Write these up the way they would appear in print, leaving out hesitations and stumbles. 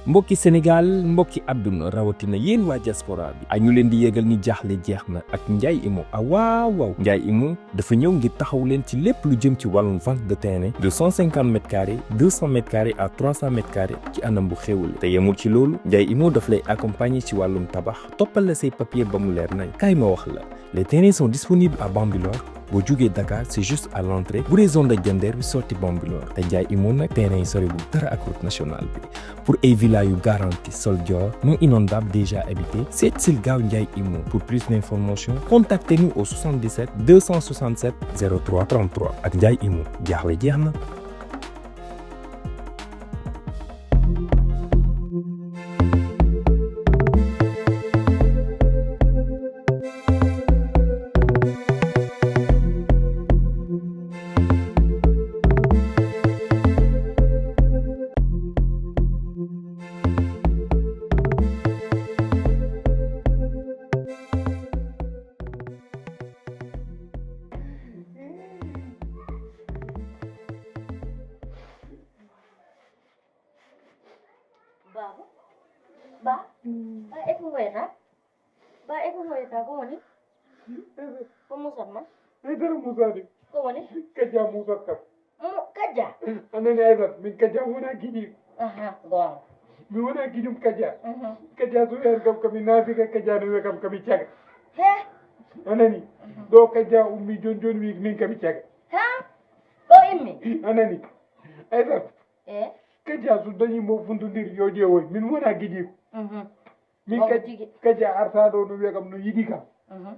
mbokki Sénégal mbokki àdduna rawatina yéen waa diaspora bi añu leen di yégal ni jaaxle jeex na ak Ndiaye Imo waaw Ndiaye Imo dafa ñëw ngir taxaw leen ci lépp lu jëm ci wàllum vente de terrain de 150 mètres carrés 200 mètres carrés à 300 mètres carrés ci anam bu xéwale te yemul ci loolu Ndiaye Imo daf lay accompagner ci wàllum tabax toppal la say papier ba mu leer nañ kaay ma wax la les terrains sont disponibles à Bambilor boo jugee Dakar c'est juste à l'entrée bu dee zone de Diender bi sorti Bambilor te Ndiaye Imo nag terrain yi sori bu dara ak route nationale bi pour ay villas yu garantie sol dior non inondable déjà habité seet sil gaaw Ndiaye Imo pour plus d'informations contactez-nous au 77 267 03 33 ak Ndiaye Imo jaaxle jeex na. Ba eko ngoyata ko woni ko musat ma dara musadi ko woni kajja musat kam kajja anani ayat min kajja wona gidi bon mi wona gidum kajja kajja so yer kam kami nafika kajja no kam kami caga he anani do kajja ummi jon wi min kami caga do immi anani ayat kajja so dañi mo fundudir yo jeewoy min wona gidi min kajja arta do no wi kam no yidi kam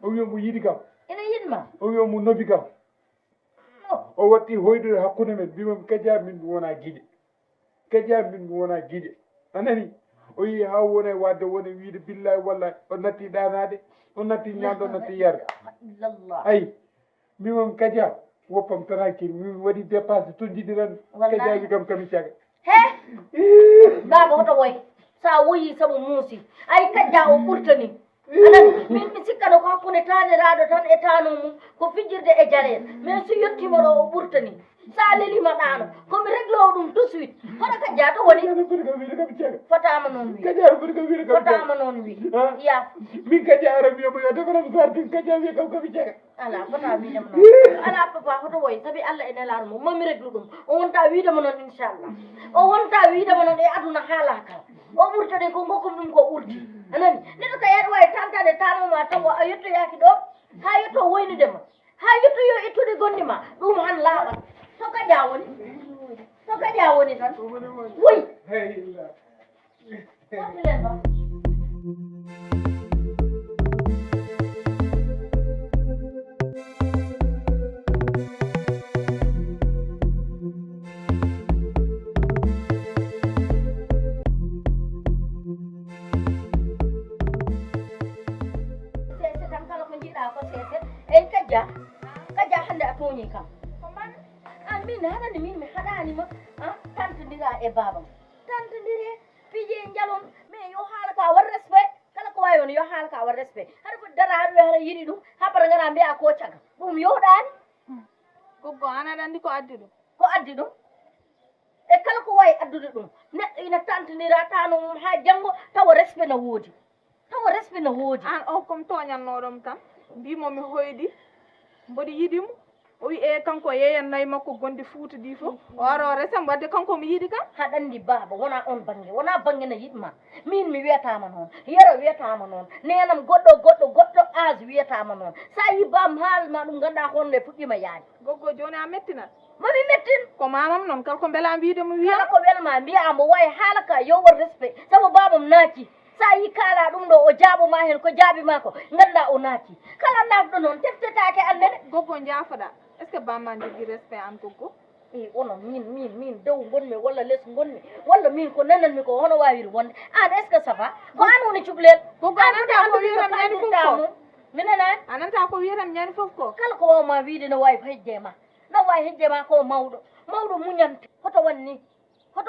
o wi mo yidi kam ina yidma o wi mo nobi kam o watti hoyde hakkunde men bimam kajja min wona gidi kajja min wona gidi anani o yi ha wona wadde wona wiide billahi wallahi o natti danade o natti ñamdo natti yar ay bimam kajja woppam tranquille mi waɗi dépassé to jiɗiran kajjaji kam kami caga baba hoto woy sa woyi sabu muusi ay kajja o ɓurtani anani min mi sikkano ko hakkunde taniraɗo tan e tano mum ko fijirde e jareel mais so yettima ɗo o ɓurtani sa lelima ɗano komi réglo ɗum tout de suite hono kajja to woni fotama noon wi fotama noon wi ya min kajja ara wiyamo yo defanam sardin kajja wiya kam kami caga ala fota widema noon ala papa hoto woy saabi allah e nelaɗo mum mami réglu ɗum o wonta widema noon inchallah o wonta widema noon e aduna haala kala o ɓurtade ko gokkum ɗum ko ɓurti anani neɗɗo ka yaɗa wawi tantade tanoma taw a yettoyaki ɗo ha yetto woynudema ha yettoyo ittude gondi ma ɗum han laaɓat to kajja woni tan woy wondilen ba kajja hande a tooñi kam an min haɗani min mi haɗanima tantodira e babam tantodire piije jalon mais yo haala ka wat respect kala ko wawi on yo haala ka wat respect haɗa ko daraɗo wi haɗa yiɗi ɗum haɓata gara mbiya ko caga ɗum yoɗani goggo an aɗa andi ko addi ɗum e kala ko wawi addude ɗum neɗɗo ina tantodira tano mum ha janggo tawa respect no woodi an o comme toñannoɗom tan mbimomi hoyɗi mboɗi yiɗimo o wi e kanko yeeyan nayi makko gonde Fuuta ɗi fof o ara o resam wadde kanko mi yiɗi kam haɗa andi baba wona on banggue no yiɗma min mi wiyatama noon yero wiyatama noon nenam goɗɗo âge wiyatama noon sa yi bam haalma ɗum ganduɗa honde fuɗɗima yaade goggo joni a mettinat mami mettin ko mamam noon kala ko beela wiide mo wiya kala ko welma mbiyamo wawi haala ka yo wat respect saabu babam naati sa yi kala ɗum ɗo o jaaɓoma hen ko jaaɓima ko ganduɗa o naati kala nafɗo noon teftetake annene goggo jaafoɗa est ce que bamma jogui respect an goggo onon min dow gonmi walla less gonmi walla min ko nananmi ko hono wawiri wonde an est ce que ça va ko an woni cukalel goggo ananta ko wiyatam ñani fof ko minenani ananta ko wiyatam ñani fof ko kala ko wawma wiide no wawi hejjema ko mawɗo muñante hoto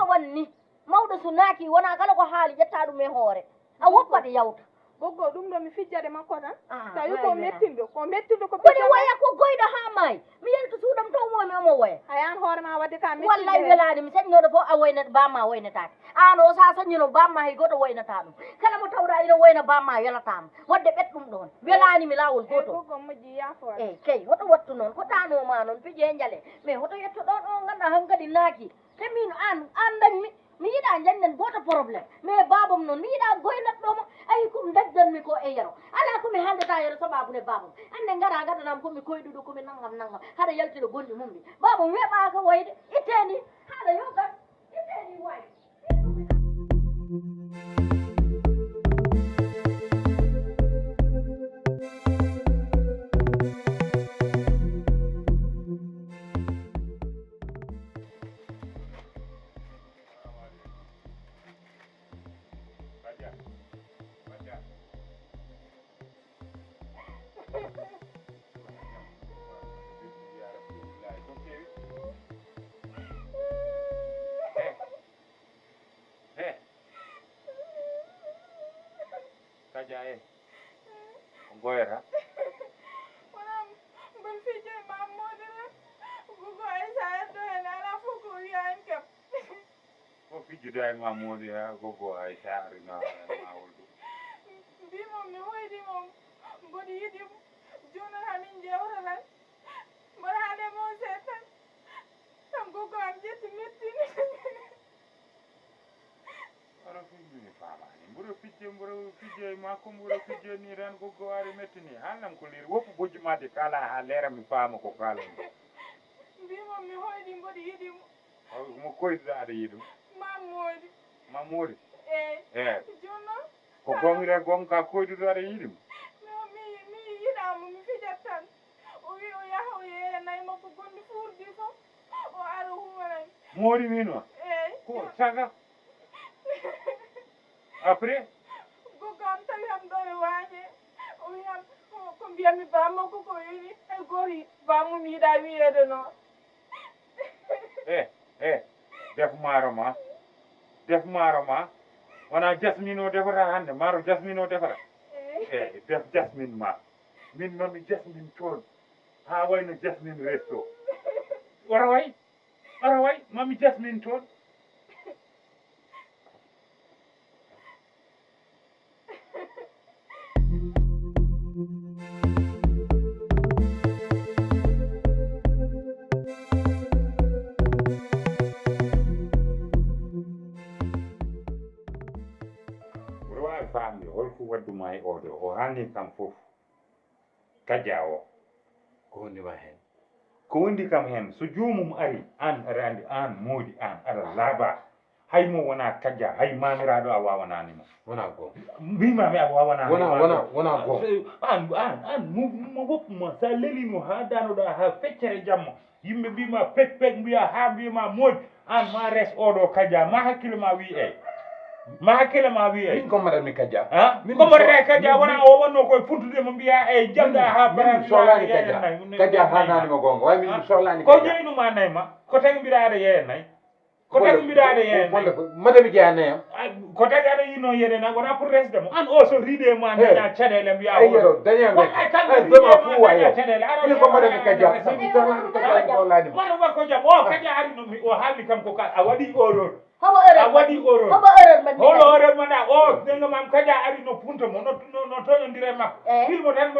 wanni mawɗo so naaki wona kala ko haali ƴetta ɗum e hoore a woppat yawta goggo ɗum ɗo mi fijjade makko tan Ah, tawi waya ko waya. mettindo ko woni waya ko goyɗo ha maayi mi yalto suuɗam taw momi omo waya a yan hoore ma wadde ka wallahi welani mi sañnoɗo fof a woynata bamma woynatake an o sa sañino bamma hay goto woynata ɗum kala mo tawɗa ina woyna bamma welatama wadde ɓet ɗum ɗon welanimi lawol goto goggo moƴƴi yafoore eyyi kay hoto wattu noon ko tanoma noon piije jaale mais hoto yetto ɗon o ganduɗa hankkadi naaki te min an dañmi mi yiiɗa jañden goto probléme mais babam noon mi yiiɗa goynatɗomo ayi komi dagganmi ko e yero ala komi haldata yero sababude babam ande gara gaddanam komi koyɗuɗo komi naggam haɗa yaltira gonɗi mum ɗi babam weɓaka wayde itteni haɗa yogat itteni way Kaja goyata wonam mbon fijje mammode tan gogo ay sa yetto hen ala fof ko wiya en kam ko fijjude e Mamoudou ha gogo hay saarino mawol ɗum mbimom mi hoydimom mboɗo yiɗimo jonon hamin jewta tan mboɗo haale mo seet tan tan gogo am ƴetti mettini oɗo fijjini famani mboɗo fijje makko mboɗo fijje ni tan gogo ari mettini haalnam ko liri woppu bojjumade kala ha leera mi faama ko kalami mbimom mi hoydi mboɗo yiɗimo mo koytuɗa aɗa yiɗum Mamoudou eyyi jonnon ko gongre gonga koytuɗo aɗa yiɗum non mi yiɗamo mi fijat tan o wi o yaha o yeeya nayi makko gonɗi fuurdi fof o ara humanami moori min o eyyi ko saga après gogo am tawi am ɗo e waañe o wiyam ko mbiyami bammakko ko wini hay goto bammum yiiɗa wiyede noon def maaro ma wona jasmine o defata hannde maaro jasmine o defata eyyi def jasmine ma min noon jasmine toon ha wayno jasmine resto ora way mami jasmine toon famde holko wadduma e oɗo o haalni kam fof Kadia o ko wondima hen ko wondi kam hen so jomum ari an aɗa andi an moodi an aɗa laaba hay mo wona Kadia hay mamiraɗo a wawananimo wona gonga mbimami a wawana wona gonga an mo woppuma sa lelimo ha danoɗa ha feccere jamma yimɓe mbima pek mbiya ha mbiyama moodi an ma res oɗo Kadia ma hakkille ma wi eyyi ma hakkille ma wi eyyi min gommaɗanmi Kadia min gommaɗa Kadia wona o wonno koye funtude mo mbiya eyyi jamɗa ha min sohlani Kadia ha nanimo gonga way min sohlani ko jeynuma nayyi ma ko tagi mbiɗa aɗa yeeya nayyi ko tagi mbiɗa aɗa yeeya nayyi madami jeeya nayam ko tagi aɗa yino yede nayyi wona pour resde mo an o so riide ma daña caɗele mbiya eyyo dañame dema fou waye caɗele min gommaɗanmi Kadia mi sohlani Kadia mi sohlani maɗo wakko jaam o Kadia ari o haalni kam ko a waɗi erreur homo a waɗi erreur homo erreur man holo erreur maɗa o ɗenga mam Kadia ari no punta mo no toñodire makko wimo tan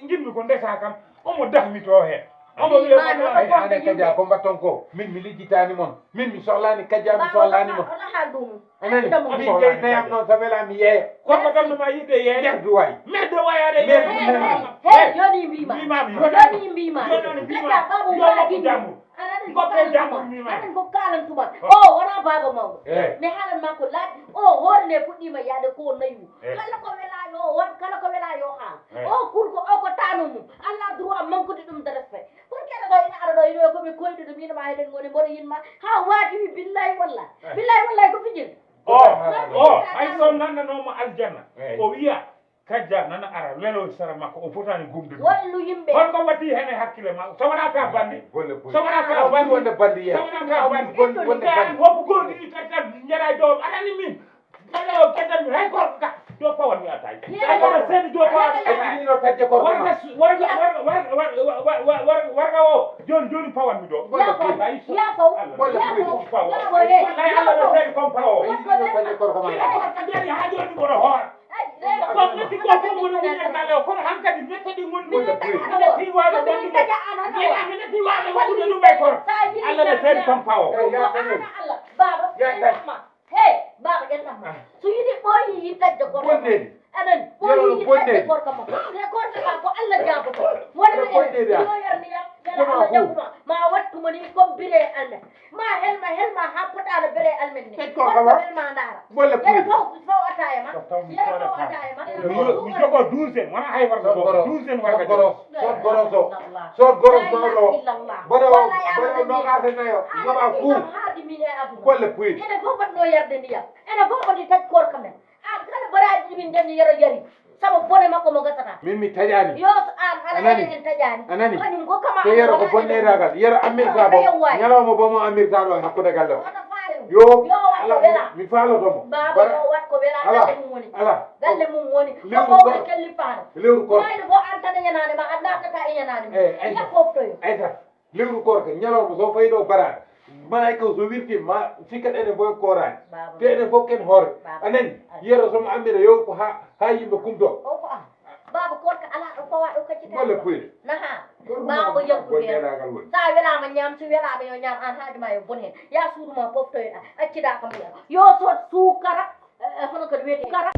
jimmi ko ndesa kam omo dahmi to hen omo ane Kadia ko mbatton ko min mi liggjitani moon min mi sohlani Kadia mi sohlani mo oɗo haal ɗum anani min jeynayam noon so wela mi yeeya korko tamnoma yidde yeede merde way merde wayaɗe he joni mbima mbimami joni mbima joni mbima Kadia babu yo waɗi jammu anani goppe jammu mbima anan ko kalantuma o wona baba mawɗo mi haalanma ko laaɓi o hoorene fuɗɗima yaade ko nayu kala ko wela yo won kala ko wela yo haal o kurko o ko tano mum allah droit manqude ɗum de respect pour kene ɗo ina aɗa ɗo ino komi koyɗude minoma heɗen goni mboɗo yinma ha watimi billahi wallahi ko fijiri o hay so nandanoma aljanna o wiya Kadia nana ara lelo sara makko o fotani gumde wallu yimɓe holko waɗi hen e hakkille ma so wona ka bandi so wona ka bandi wonde bandi so wona ka bandi wonde bandi woppu goto ɗiɗi tati jeeɗa dow aɗani min ala o keddami hay gorko ka do pawan mi attaji ɗo pawa ɗino tagge korko warga o joni pawanmi ɗo wallahi allah ɗo seeɗi comme pawo ɗino tagge korko ma jadi ha joni mboɗo hoora kon netti ko fof mboɗo muñirtale o kono hankkadi mettedi gonɗi metti waɓe wonɗuɗo metti waɓe waɗude ɗum ɓay kono allah ɗo seeɗi comme pawo baba ƴettatma so yiɗi ɓooyi yittadde gorko bonnedi aɗani ɓooyi yittadde gorko ma e gorko ma ko allah jaboto wonɗo yarniyam allah jagguma ma wattuma ni comme bire almen ma helma ha poɗaɗo bire almen ni helma ndaara yeɗa faw ataye ma yeɗa faw ataye ma mi jogo 12 en wona hay warga 12 en warga sot goros mawɗo boɗo nogase nayo yoɓa fuu haadi min e aduna golle puyɗe ene fof waɗno yarde ndiyam ene fof waɗi taj korka men an kala baraji min ndenni yero yari sabu bone makko mo gasata min mi taƴani yo an aɗa en taƴani anani kañum go kama te yero ko bonneragal yero ammirta bo ñalawma bomo ammirta ɗo hakkude galle o yo ala mi faalotomo baba yo wat ko wela galle mum woni galle mum woni ko woni kelli faano lewru korka mayde fo antane yanade ma andatata e yanade ma ya foftoyo ayta lewru korka ñalawma so fayi ɗo barade malayka so wirti ma sikkat enen boy korani te enen fof ken hoore anani yero somo ammira yo ko ha yimɓe kumto o ko an baba korka ala ɗo fawa ɗo kaccita golle puyɗe naha baba yonkude sa welama ñam so welaɓe yo ñam an haaju ma yo bon hen ya suudu ma foftoyoɗa accida kam ɓuya yo sot suukara hono kadi wiyete kara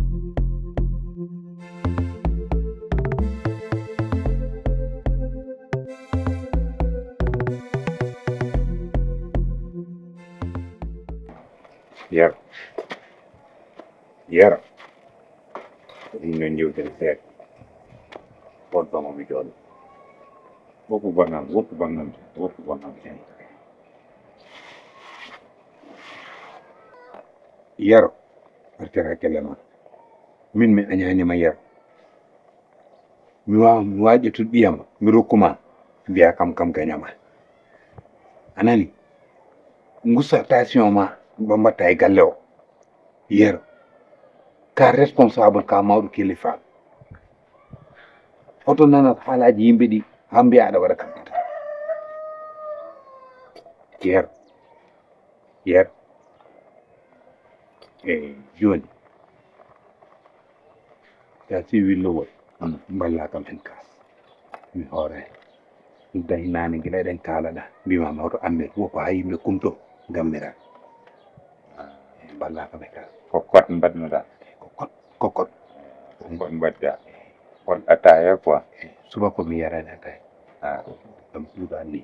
yero ɗino jewten seeɗa on ɗomo mi jooɗo woppu bonnam ten yero artir hakkille ma min mi añanima yero mi waƴƴetude ɓiyam mi rokkuma mbiya kam gañama anani gussa station ma mo mbatta e galle o yero ka responsable ka mawɗo kilifa oto nanat haalaji yimɓe ɗi ha mbiya aɗa waɗa kampata yero e joni sa siwi lowol mballa kam en kas mi hoore ɗum dañi nane guila eɗen kaalaɗa mbimama oto ammir woppa ha yimɓe kumto gammira mballa kam e kas ko kot mbaɗnoɗa ko kot mbaɗɗa on attaya quoi subako mi yarani attaya ɗum ɗuɗa ni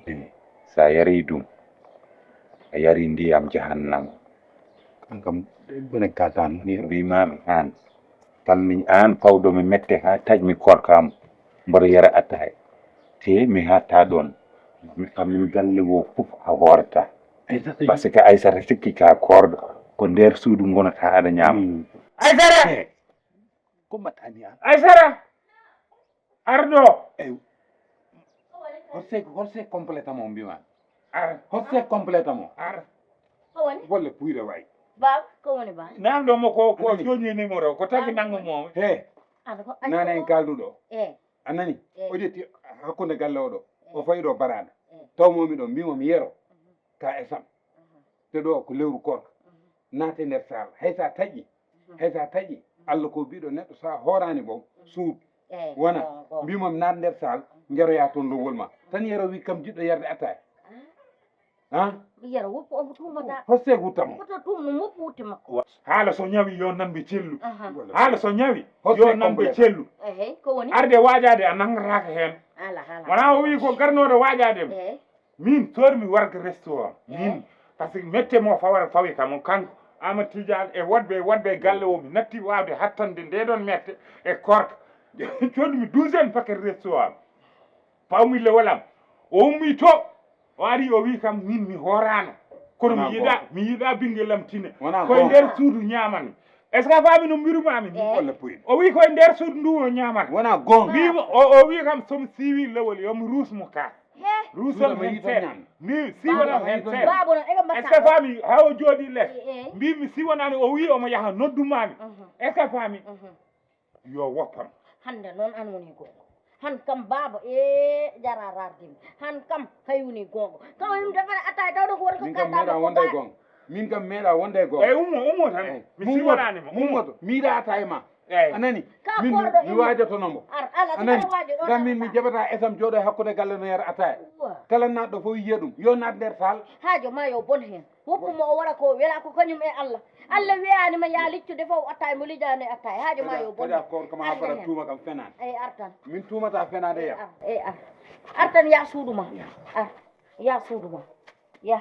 sa yari ɗum a yari ndiyam jahannama kankam bone katano ni mbimami an talmi an fawɗo mi mette ha taƴmi korkam mboɗo yara attaya te mi hatta ɗon kammin galle wo fof a hoorata par ce que aissata sikki ka korɗo ko nder suudu gonata aɗa ñaama aissata ko mbattani an aissata arɗo hosse complétement mbimami ar hosse complétement ar ko woni golle puyre wayi baba ko woni ba namɗo mo ko joñi numéro ko tagi nangumomo he ana ko nane en kalduɗo e anani o ƴetti hakkude galle oɗo o fayi ɗo barade tawmomi ɗo mbimomi yero ka e sam te ɗo ko lewru korka naate nder sal haysa taƴi allah ko mbiɗo neɗɗo sa horani bo suud wona mbimomi naat nder sal jeroya toon lowol ma tan yero wi kam jiɗɗo yarde attaya yero woppu omo tumata hosse guttamo oto tum no woppu wutte makko haala so ñawi yo nambe cellu haala so ñawi yo nambe cellu eyi ko woni arde waajade a nangataka hen ala wona o wi ko garnoɗo waajadema min tormi warga restaurant min par ce que mette mo fawi kam kanko Amadou Tidiane e wodɓe galle o mi natti wawde hattande nde ɗon mette e korka coɗumi 12 paquet restaurant pawmi lewolam o ummi to o ari o wi kam min mi horano kono mi yiiɗa ɓinguelam tine koye nder suudu ñamani est ce que a faami no mbirumami ni o wi koye nder suudu ndu o ñamata wona gonga mbimo o wi kam somi siiwi lewol yomi ruusmo ka ruusom hen seeɗa mi siwonam hen seeɗa est ce que faami ha o jooɗi less mbimi siwonani o wi omo yaha noddumami est ce que faami yo woppam hande noon an woni gonga han kam baaba jara rardim han kam hay woni gonga kaw yim defare atay tawdo ko warko min kam meeɗa wonde e gonga min kam meeɗa wonde e gonga ummo tan mi siwananima Mummoto miiɗa ata e ma eyyi anani Ka min korɗo mi waajatonomo ar ala anani wajo ɗo gam min mi jaɓata esam jooɗo e hakkude galle no yara ataya kala natɗo fof yiya ɗum yo nat nder sal haajo ma yo bon hen hoppumo o waɗa ko wela ko kañum e Allah Allah wiyanima ya liccude fof atta mo lijani atta haajo ma yo bon koɗa kor kama ha bara tuuma kam fenade eyyi artan min tuumata fenade ya eyyi artan ya suuduma ya suuduma ya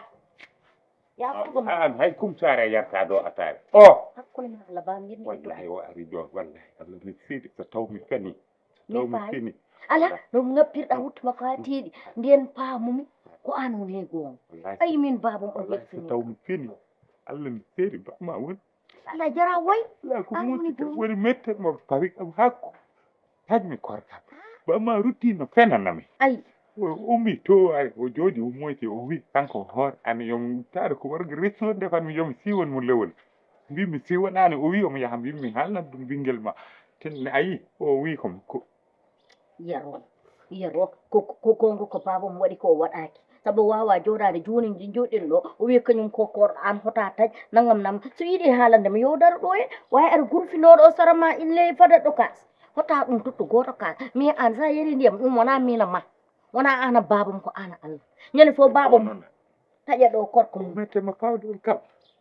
suuduma an hay kumsare yarta ɗo attare o hakkude ma Allah ba yimɓe wallahi o ari ɗo wallahi Allah mi seedi so taw mi feni mi fini ala no ngappirɗa huttuma ko ha tiiɗi nden paamumi ko an woni hen gonga ayi min babam o so yeksini taw mi feni Allah mi seedi bama woni ala jara way la ko muti woni mettenmo pawi kam hakko tajmi korka bama ruttino fenanami ayi o ummi to ay o jooɗi o moyti o wi kanko hoore an yomi taade ko warga resnode fan mi yomi siwon mo lewol mbimi siwonani o wi omo yaha mbimi haalnat ɗum ɓinguel ma ten ayi o wi komi ko yero ko gonga ko babam waɗi ko waɗaki sabu wawa joɗade joni joɗin ɗo o wi kañum ko korɗo an hota taj nangam nam so yiiɗi haalande mi yowdara ɗo en wawi aɗa gurfinoɗo o sarama ille fada ɗo kas hota ɗum tutto goto kas mi an sa yeri ndiyam ɗum wona mina ma wona ana babam ko ana Allah ñande fof babam taƴa ɗo korko mum mette ma pawɗon kam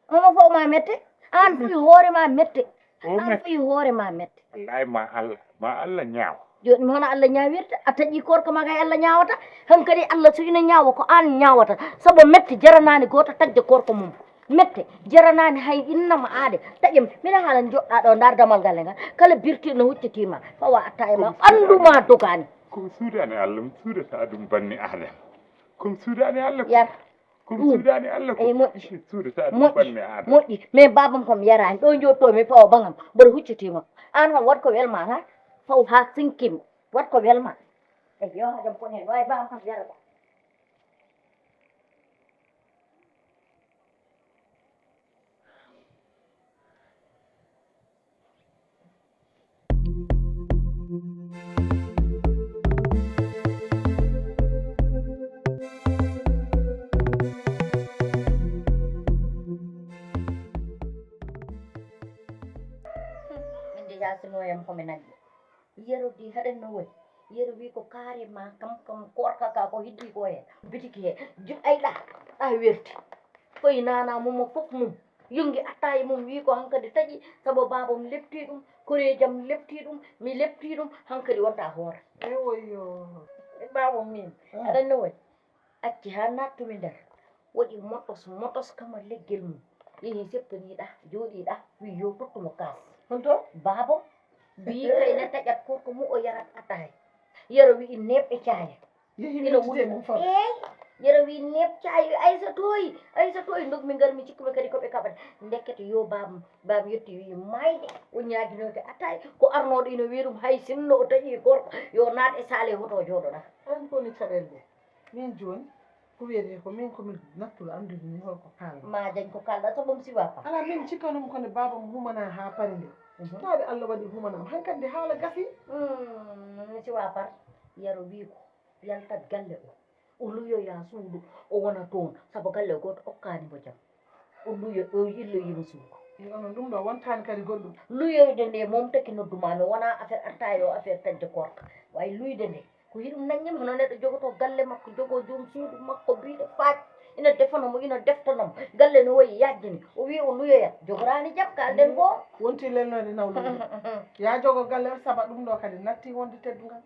omo fof ma mette an fuyi hoore ma mette an fuyi hoore ma mette wallahi ma Allah ñaawa joni mi hono Allah ñawirta a taƴi korko ma kay Allah ñawata hankadi Allah so ina ñawa ko an ñawata saabu mette jaranani goto tagde korko mum mette jaranani hay innama aade taƴem mina haalan joɗɗa ɗo dardamal galle ngal kala birtiɗo huccitima fawa atta e ma ɓanduma dogani komi suudani Allah mi suudata ɗum banni adama komi suudani Allah yar komi suudani Allah ko moƴƴi suudata ɗum banni adama moƴƴi mais babam kam yarani ɗo jottomi fawa bangam mboɗo huccitima an kam wat ko welma tan faw ha sinkima wat ko welma eyi yo haajam kon hen wawi babam kam yarata yasinoyam komi naggi yero di haɗen no woni yero wi ko carrément kam korka ka ko heddi ko hen bitiki he ayɗa ɗa werti foyi nana mumo fof mum yongi atta e mum wi ko hankadi taƴi saabu babam lepti ɗum korejam lepti ɗum mi lepti ɗum hankadi wonta hoore ewoyo babam min aɗen no woni acci ha nattumi nder waɗi motos kama leggel mum yehi seppaniɗa jooɗiɗa wi yo tottumo kaas honto babam bii kayne taƴat korko mu o yarat ataye yero wi neɓɓe caaya ina wuɗe yero wi neɓ caaya aysa toyi dogmi garmi cikkumi kadi koɓe kaɓata dekkete yo babam yetti wi mayde o ñaguinote ataye ko arnoɗo ina wi ɗum hay sinno o taƴi gorko yo naat e saale hoto jooɗoɗa an koni caɗele min joni ko wiyete ko min komi nattuɗo andude ni holko kalɗa ma dañ ko kalɗa so ɓom siwa pa ala min cikkanum kone babam humana ha pari nde taade Allah waɗi humanam hankandi haala gasi mi siwa par yero wi ko yaltat galle o luyoya suudu o wona toon saabu galle goto okkanimo jaam o luyo o illoyima suudu onon ɗum ɗo wontani kadi goɗɗum luyoyde nde mom taki noddumami wona affaire attaye o affaire tagde korka way luyde nde ko hiɗum naññima hono neɗɗo jogoto galle makko jogo joom suudu makko biɗo faaj ina defanamo ina deftanamo galle no wayi yajjini o wi o luyoyat jogorani jaam kalden goo wonti lelnode nawlude ya jogo galle o saabu ɗum ɗo kadi natti wonde teddugal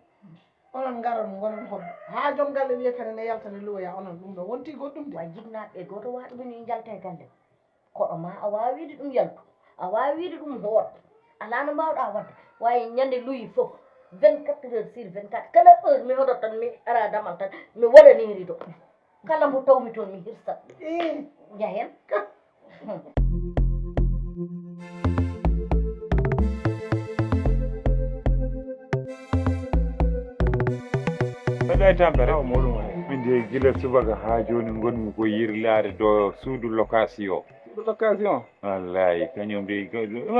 onon garon gonon hoɓɓe ha joom galle wiye kadi ne yaltane luwoya onon ɗum ɗo wonti goɗɗum de way jinnaɓe goto waɗumini jalta e galle koɗo ma a wawi wiide ɗum yaltu a wawi wiide ɗum hoot ala no mbawɗa wadde wawi ñande luyi foof 24 heures sur 24 kala heure mi hoɗot tan mi ara damal tan mi waɗani rido kala mo tawmi toon mi hirsat jahen mbeɗa tampere min de gila subaka ha joni gonmi ko yirlade do suudu location location wallahi kañum de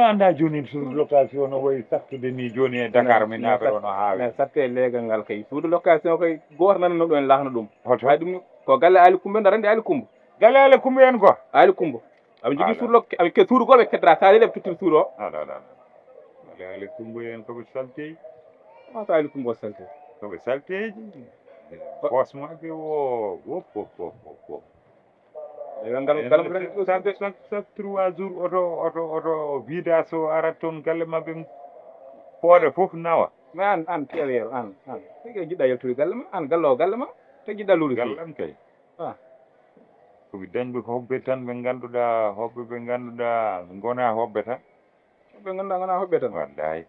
anda joni suudu location no woyi sattude ni joni e Dakar min affaire ono haawi mais satte leegal ngal kay suudu location kay goto nanno ɗo en lahno ɗum hoto way ɗum ko galle Ali Coumba darande Ali Coumba galle Ale Coumba en ko Ali Coumba aɓe jogui suudu aɓe ke suudu goɓe keddora sa leeɓe tottir suudu o galle Ale Coumba en koɓe salteji sa Ali Coumba o salte koɓe salteji poos maɓɓe o wop chaque 3 jours oto vidas o arat toon galle maɓɓe pooɗe fof nawa mais an teweero an tigi jiɗɗa yaltude galle ma an gallowo galle ma te jiɗɗa luude gallam kay komi dañɓe hoɓɓe tan ɓe ngannduɗaa hoɓɓe ɓe ngannduɗaa gona hoɓɓe tan ɓe ngannduɗaa gona hoɓɓe tan wallahi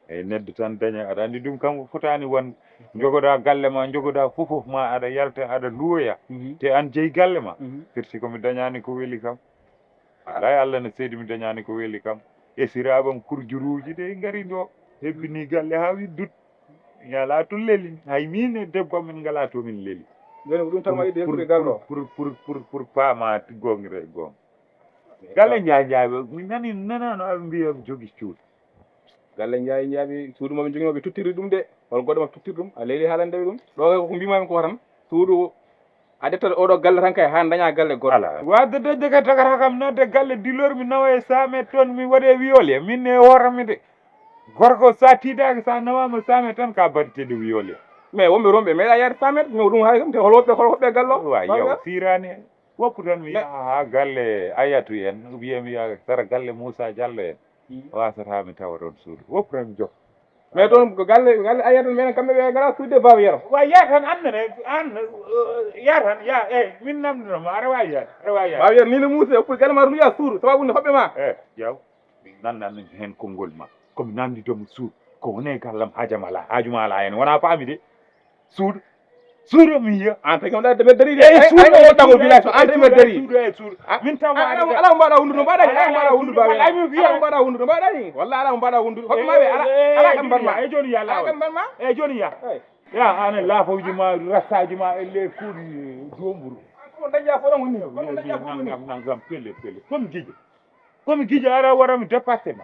eyi neɗɗo tan daña aɗa anndi ɗum kam fotaani won jogoɗaa galle ma jogoɗaa fofof ma aɗa yalta aɗa luwoya te an jeyi galle ma firti komi dañaani ko weli kam alay Allah ne seydi mi dañaani ko weli kam esiraaɓam kurjuruuji ɗe ngari ɗo hebbini galle haa widdut yalaa to leli hay min e debbo min ngalaa to min leli joni ko ɗum tan ma yiɗi hekkude galle o pour paama gonngre e gonga galle njaaƴaaɓe mi nanano aɓe mbiya jogi cuuɗi galle njaaɓe suudu maɓe joginoɓe tottiri ɗum de hol goɗɗo maɓe tottiri ɗum a leydi haalandeɓe ɗum ɗo ko mbimami ko tan suudu a ƴettata oɗo galle tan kay ha daña galle goɗɗo ala wadde dañde ka tagata kam nodde galle dilor mi nawa e 100 mètres toon mi waɗe wiyole min e hoorami de gorko sa tiidaki sa nawama 100 mètres tan ka baɗitede wiyole mais wonɓe romɓe meeɗa yaade 100 mètres mais ɗum hay kam te hol hoɓɓe galle o wa yew firani en woppu tan mi yaha ha galle ayatu en wiyami ya sara galle Moussa Diallo en wasata mi tawa toon suudu woppu tan mi jokka mais toon ko galle ayatu menen kamɓe ɓe gara suude baba yero wa ya tan annene an ya tan ya min namdinoma aɗa wawi yaade aɗa wawi yaade baba yero ni no Moussa oppude galle ma ɗum wiya suudu sababude hoɓɓe ma jaw min nannan hen konngol ma komi namditomo suudu ko wone gallam haajama ala haajuma ala hen wona paami de suudu mi yiya an tagi oɗa deɓe dari suudu village an deɓe dari suudu min taw ala mo mbaɗa hundude mbaɗani ala mo mbaɗa hundude baba ala mo mbaɗa hundude mbaɗani walla ala mo mbaɗa hundude hoɓɓe maɓe ala kam mbanma e joni ya lawa kam mbanma joni ya an laafoji ma rastaji ma e le kuuɗi jomburu ko dañƴa fo ɗon woni nangam pelle komi guiƴo ara warami dépassé ma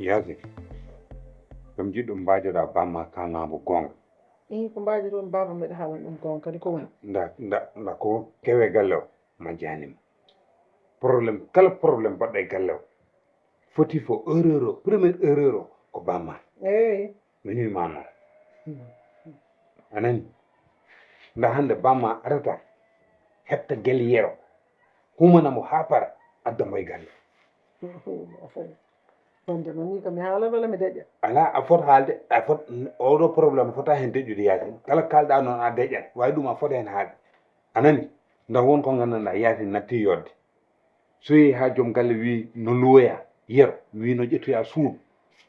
Yaasin ɗum jiɗɗo mbaajoɗa bamma kalnamo gonga ko mbaji toon baba mbiɗa haalan ɗum gonga kadi ko woni nda ko kewe galle o majjanima probléme kala probléme mbaɗɗo e galle o foti fo erreur o premiére erreur o ko bamma eyi mi wiima noon anani nda hannde bamma arata hetta gelle yero humanamo ha para addamo e galle wonde noon ni kam mi haalan walla mi deƴƴa ala a foti haalde a fot oɗo probléme fota hen deƴƴude Yaasin kala kalɗa noon a deƴƴat wawi ɗum a fota hen haalde anani ndax won ko gandanɗa Yaasin natti yodde so yehi ha joom galle wi no luwoya yero wi no ƴettoya suudu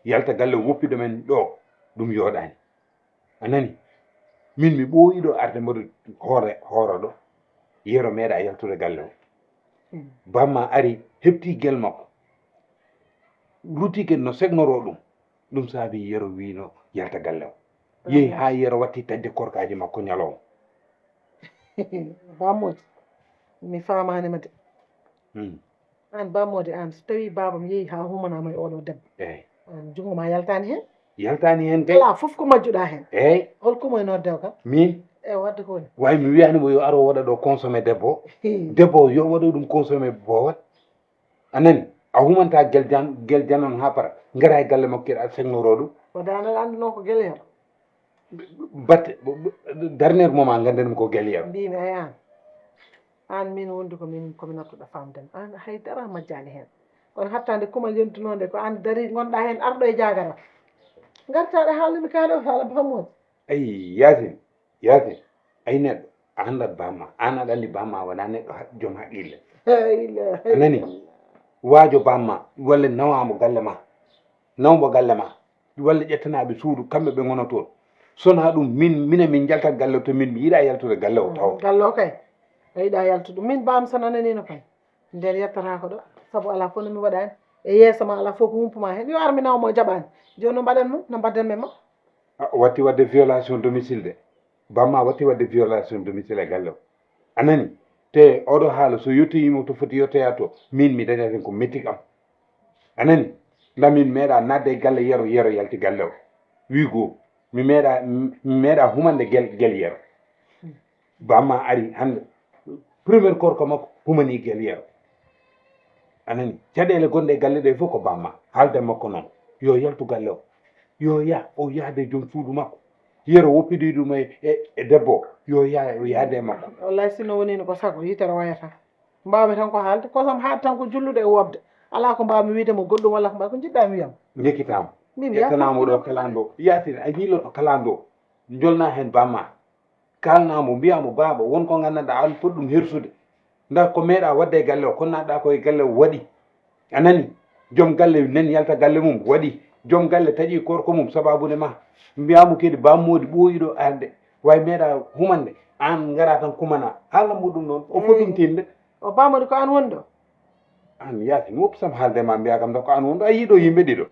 yalta galle woppiɗo men ɗo ɗum yooɗani anani min mi ɓooyiɗo arde mboɗo hooro ɗo yero meeɗa yaltude galle o bamma ari hepti guel makko lutike no segnoro ɗum saabi yero wino yalta galle o yehi ha yero watti tadde korkaji makko ñalowo bamode mi famanima de an bamode an so tawi babam yeehi ha humanama e oɗo debbo eyyi an jungo ma yaltani hen kay ala foof ko majjuɗa hen eyyi holkomo e noddew kam min e wadde ko woni way mi wiyanimo yo aro waɗa ɗo consommé debbo debbo yo waɗa ɗum consommé bowat anani a humanta guel janon ha para gara e galle makko keɗa segnoro ɗum wadano anduno ko guel yero batte dernier moment gandanmi ko guel yero mbimi ay an min wondi komi nattuɗo famden an haydara majjani hen kono hattande kumal yentunode ko an dari gonɗa hen arɗo e jagara gartaɗe haalimi kaɗo haala bamode ayi Yaasin ay neɗɗo a andat bamma an aɗa andi bamma wona neɗɗo joom haqqille anani waajo bamma walla nawamo galle ma nawmo galle ma walla ƴettanaɓe suudu kamɓe ɓe gono toon sona ɗum min jaltat galle o to min mi yiiɗa yaltude galle o taw galle o kay a yiiɗa yaltude min bam so nananino kay nden yettata ko ɗo saabu ala fof nomi waɗani e yeesama ala fof ko humpuma hen yo armi naw mo jaɓani joni no mbaɗen mo no mbadden men ma watti wadde violation domicile de bamma watti wadde violation domicile e galle o anani te oɗo haala so yettoyimo to foti yettoya to min mi dañaten ko metti kam anani lamin meeɗa nadde e galle yero yalti galle o wi goo mi meeɗa humande guel yero bamma ari hande premier korko makko humani guel yero anani caɗele gonɗe e galle ɗe fof ko bamma haalde makko noon yo yaltu galle o yo ya o yaade joom suudu makko yero woppidi ɗum e debbo yo yaade e makko wallahi sino wonino ko sago yitere wayata mbawmi tan ko haalde kosam haade tan ko jullude e wobde ala ko mbawmi wiide mo goɗɗum walla ko mbaɗa ko jiɗɗa wiyam jekkitama ƴettanamo ɗo kalando yatin a yiiloto kalando jolna hen bamma kalnamo mbiyamo baaba wonko gandanɗa an foti ɗum hersude nda ko meeɗa wadde e galle o konnaɗa koye galle o waɗi anani joom galle nen yalta galle mum waɗi joom galle taƴi korko mum sababude ma mbiyamo kedi bammodi ɓooyiɗo arde way meeɗa humande an gara tan kumana haala muɗum noon o foti ɗum tinde o bamodi ko an woni ɗo an yaati mi woppusam haaldema mbiya kam da ko an wonɗo a yiiɗo yimɓe ɗiɗo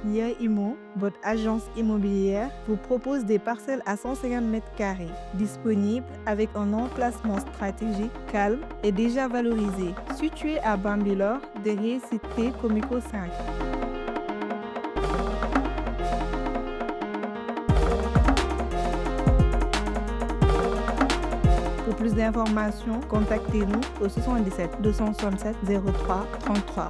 Nia Imo, votre agence immobilière, vous propose des parcelles à 150 mètres carrés, disponibles avec un emplacement stratégique, calme et déjà valorisé, situé à Bambilor, derrière Cité Comico 5. Pour plus d'informations, contactez-nous au 77 267 03 33.